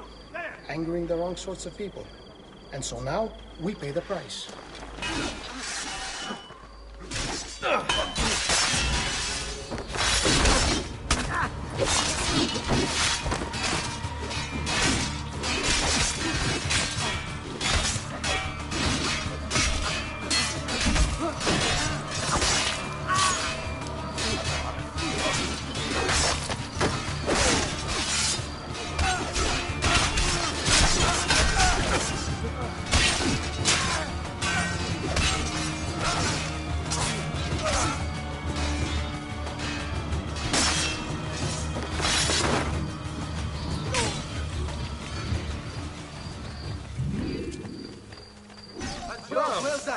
Angering the wrong sorts of people. And so now, we pay the price.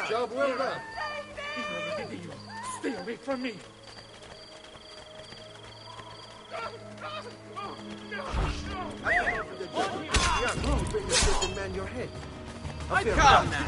Job well done. Stay away from me. Man your head. I come now.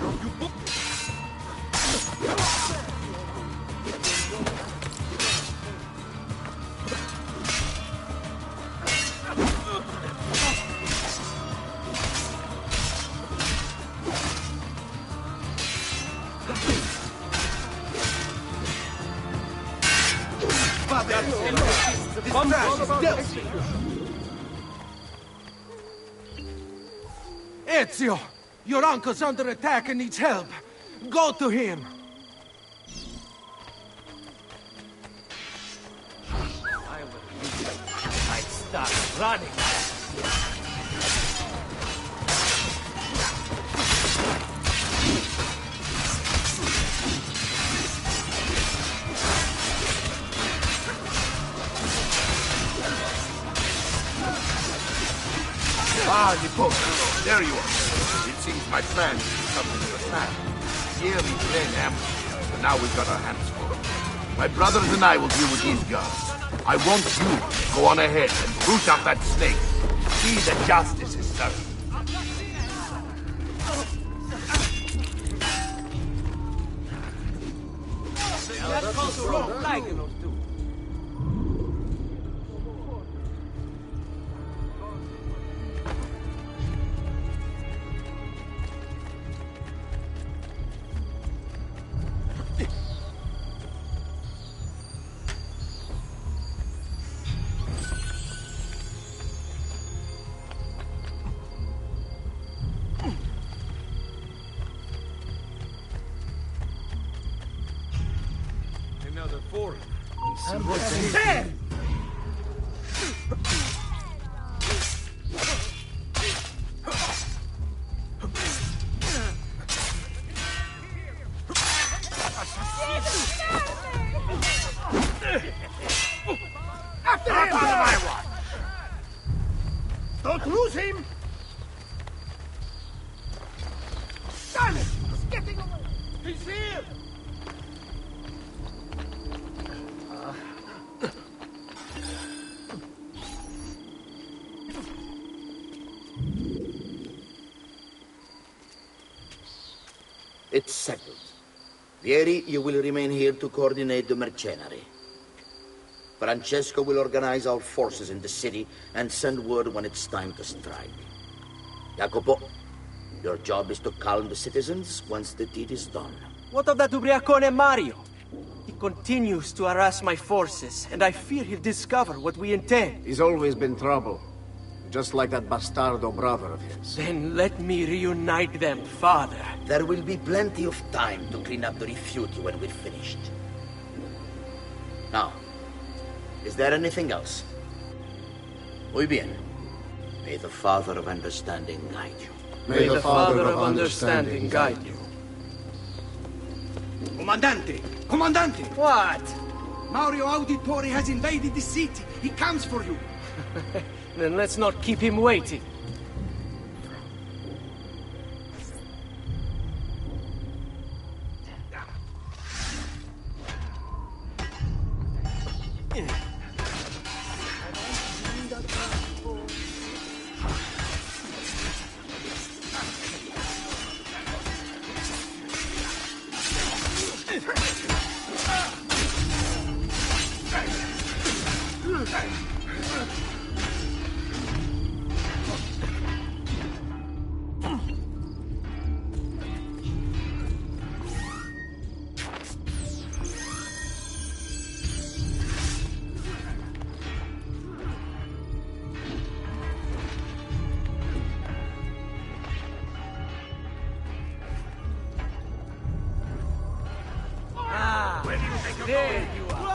Ezio! Your uncle's under attack and needs help. Go to him! I start running. Ah, Nipote. There you are. It seems my plan is coming to a snap. Here we played ambushes, and now we've got our hands full. My brothers and I will deal with these guards. I want you to go on ahead and root out that snake. See that justice is served. That calls the wrong flag, you know, too. another 4. There! After him! Don't lose him! Damn it! He's getting away! He's here! It's settled. Vieri, you will remain here to coordinate the mercenary. Francesco will organize our forces in the city and send word when it's time to strike. Jacopo, your job is to calm the citizens once the deed is done. What of that ubriacone Mario? He continues to harass my forces, and I fear he'll discover what we intend. He's always been trouble. Just like that bastardo brother of his. Then let me reunite them, father. There will be plenty of time to clean up the refuge when we're finished. Now, is there anything else? Muy bien. May the Father of Understanding guide you. May the Father of Understanding guide you. Comandante! Comandante! What? Mario Auditore has invaded the city. He comes for you. Then let's not keep him waiting. There you are.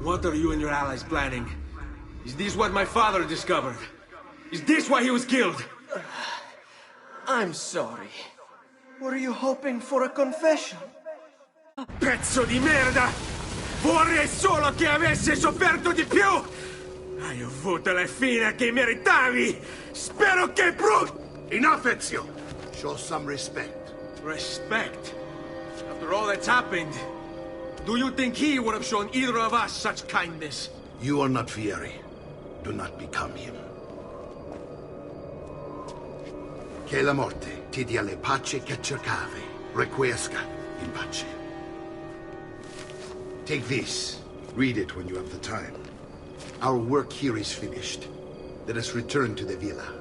What are you and your allies planning? Is this what my father discovered? Is this why he was killed? I'm sorry. Were you hoping for a confession? Pezzo di merda! Vorrei solo che avessi sofferto di più! Hai avuto la fine che meritavi! Spero che Enough, Ezio! Show some respect. Respect? After all that's happened, do you think he would have shown either of us such kindness? You are not Fieri. Do not become him. Che la morte ti dia le pace che cercavi. Requiesca in pace. Take this. Read it when you have the time. Our work here is finished. Let us return to the villa.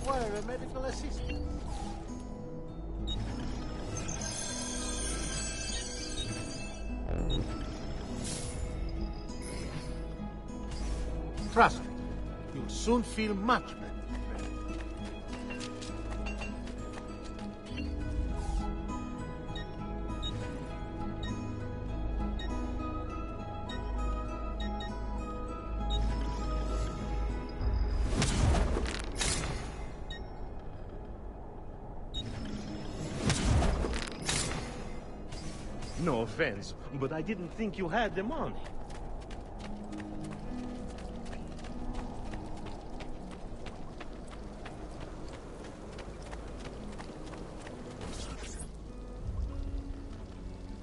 require a medical assistant. Trust me, you'll soon feel much better. No offense, but I didn't think you had the money.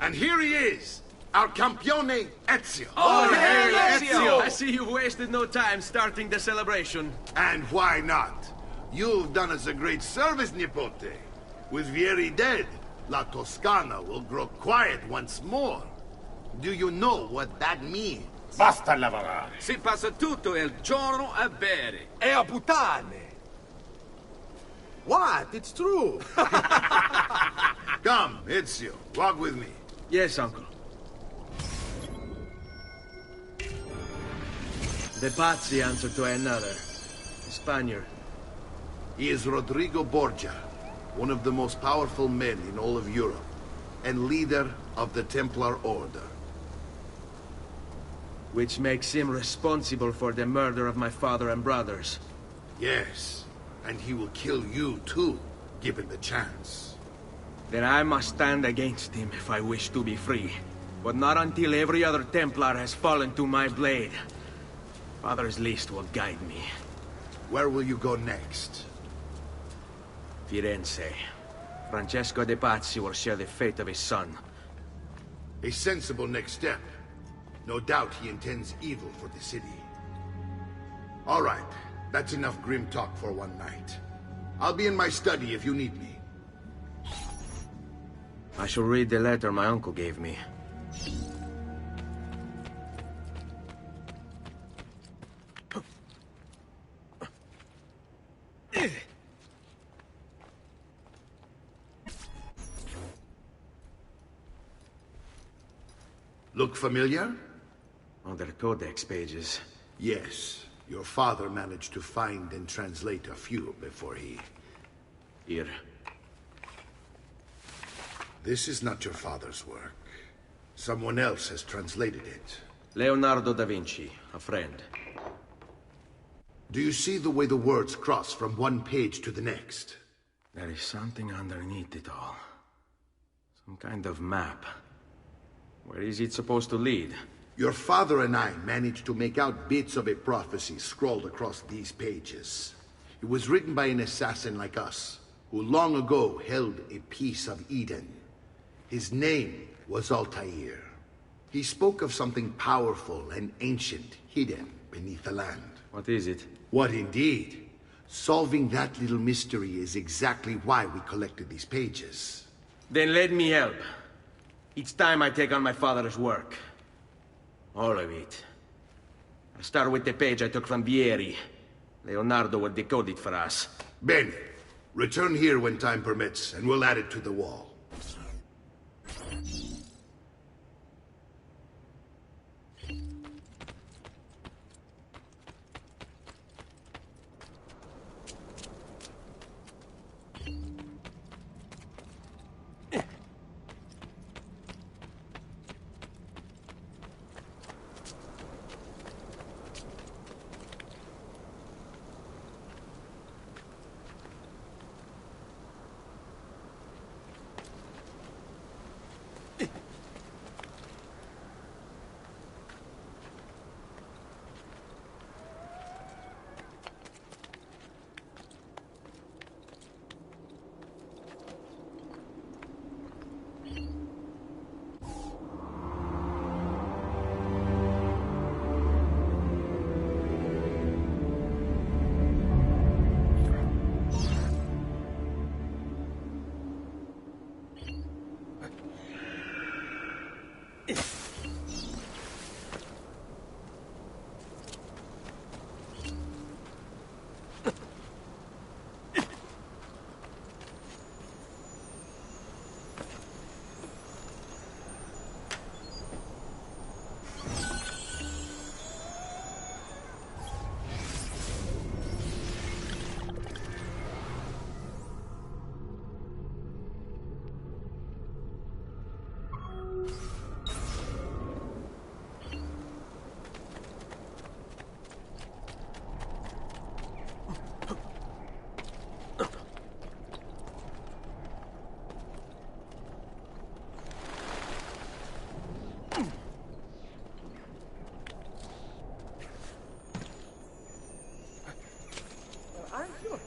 And here he is, our campione Ezio. Oh, hey, Ezio! I see you wasted no time starting the celebration. And why not? You've done us a great service, Nipote. With Vieri dead, La Toscana will grow quiet once more. Do you know what that means? Basta lavorare. Si passa tutto il giorno a bere. E a puttane. What? It's true. Come, Ezio, walk with me. Yes, uncle. The Pazzi answer to another. A Spaniard. He is Rodrigo Borgia, one of the most powerful men in all of Europe, and leader of the Templar Order. Which makes him responsible for the murder of my father and brothers. Yes, and he will kill you too, given the chance. Then I must stand against him if I wish to be free. But not until every other Templar has fallen to my blade. Father's list will guide me. Where will you go next? Firenze. Francesco de Pazzi will share the fate of his son. A sensible next step. No doubt he intends evil for the city. All right, that's enough grim talk for one night. I'll be in my study if you need me. I shall read the letter my uncle gave me. Look familiar? On their codex pages. Yes. Your father managed to find and translate a few before he... Here. This is not your father's work. Someone else has translated it. Leonardo da Vinci, a friend. Do you see the way the words cross from one page to the next? There is something underneath it all. Some kind of map. Where is it supposed to lead? Your father and I managed to make out bits of a prophecy scrawled across these pages. It was written by an assassin like us, who long ago held a piece of Eden. His name was Altair. He spoke of something powerful and ancient hidden beneath the land. What is it? What indeed? Solving that little mystery is exactly why we collected these pages. Then let me help. Each time I take on my father's work. All of it. I'll start with the page I took from Vieri. Leonardo will decode it for us. Bene. Return here when time permits, and we'll add it to the wall.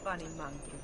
funny monkey.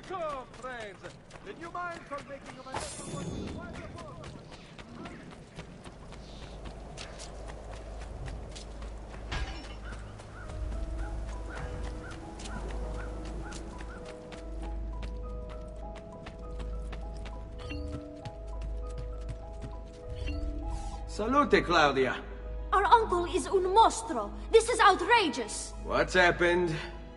Come, friends. Did you mind for making of a little one wonderful? Salute, Claudia. Our uncle is un mostro. This is outrageous. What's happened?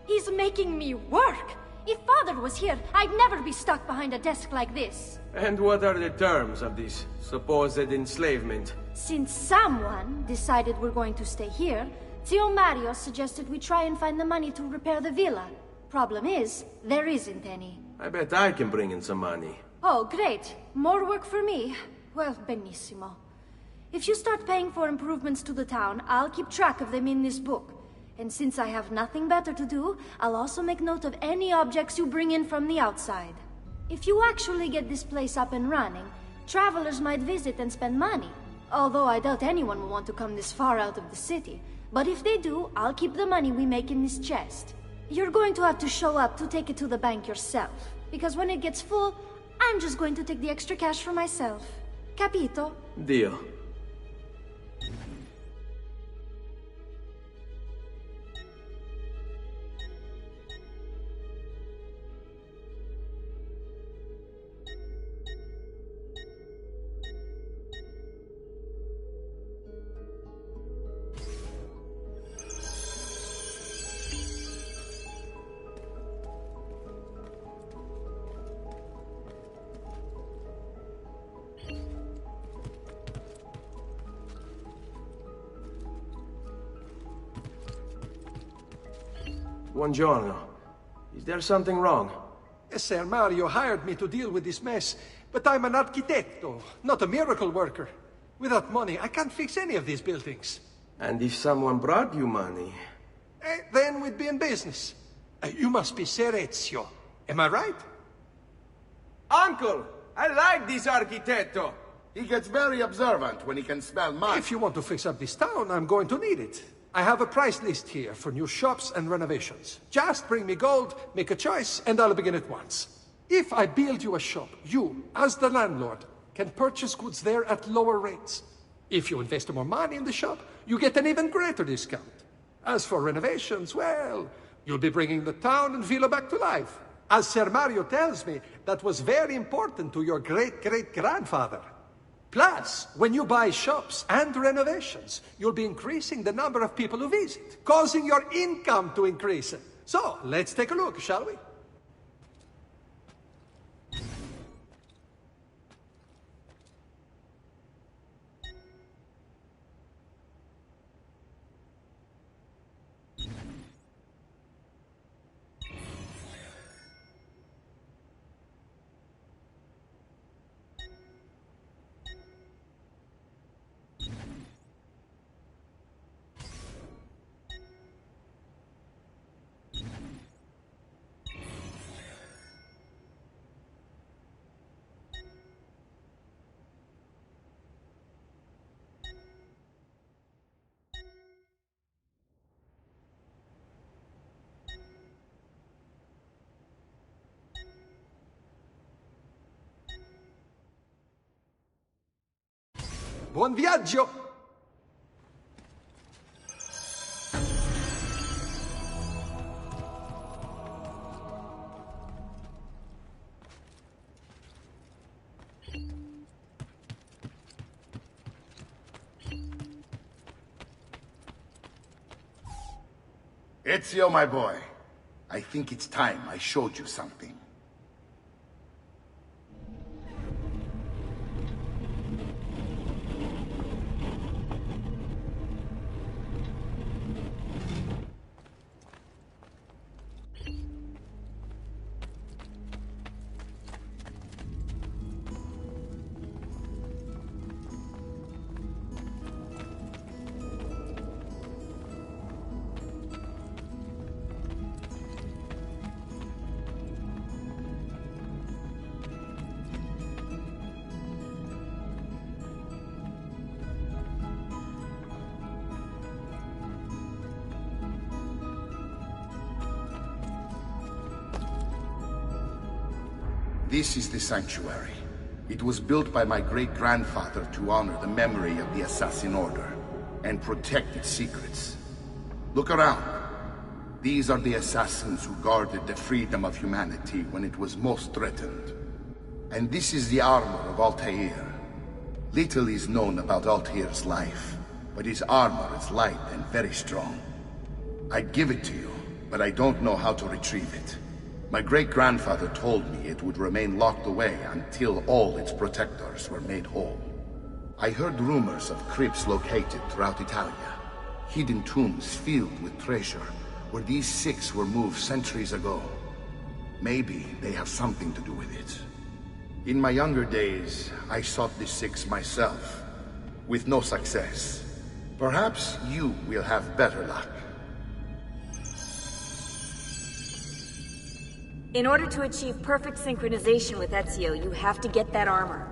He's making me work. If Father was here, I'd never be stuck behind a desk like this. And what are the terms of this supposed enslavement? Since someone decided we're going to stay here, Zio Mario suggested we try and find the money to repair the villa. Problem is, there isn't any. I bet I can bring in some money. Oh, great. More work for me. Well, benissimo. If you start paying for improvements to the town, I'll keep track of them in this book. And since I have nothing better to do, I'll also make note of any objects you bring in from the outside. If you actually get this place up and running, travelers might visit and spend money. Although I doubt anyone will want to come this far out of the city. But if they do, I'll keep the money we make in this chest. You're going to have to show up to take it to the bank yourself. Because when it gets full, I'm just going to take the extra cash for myself. Capito? Deal. Buongiorno. Is there something wrong? Ser Mario hired me to deal with this mess, but I'm an arquitecto, not a miracle worker. Without money, I can't fix any of these buildings. And if someone brought you money? Then we'd be in business. You must be Ser Ezio. Am I right? Uncle, I like this arquitecto. He gets very observant when he can smell mud. If you want to fix up this town, I'm going to need it. I have a price list here for new shops and renovations. Just bring me gold, make a choice, and I'll begin at once. If I build you a shop, you, as the landlord, can purchase goods there at lower rates. If you invest more money in the shop, you get an even greater discount. As for renovations, well, you'll be bringing the town and villa back to life. As Ser Mario tells me, that was very important to your great-great-grandfather. Plus, when you buy shops and renovations, you'll be increasing the number of people who visit, causing your income to increase. So, let's take a look, shall we? Buon viaggio! Ezio, my boy, I think it's time I showed you something. This is the sanctuary. It was built by my great-grandfather to honor the memory of the Assassin Order and protect its secrets. Look around. These are the assassins who guarded the freedom of humanity when it was most threatened. And this is the armor of Altair. Little is known about Altair's life, but his armor is light and very strong. I'd give it to you, but I don't know how to retrieve it. My great-grandfather told me it would remain locked away until all its protectors were made whole. I heard rumors of crypts located throughout Italia, hidden tombs filled with treasure, where these six were moved centuries ago. Maybe they have something to do with it. In my younger days, I sought the six myself, with no success. Perhaps you will have better luck. In order to achieve perfect synchronization with Ezio, you have to get that armor.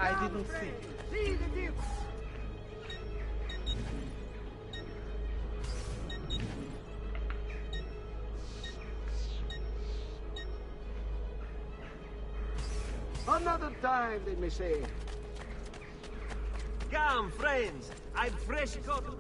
I didn't see. Another time, let me say. Come, friends. I've fresh cotton.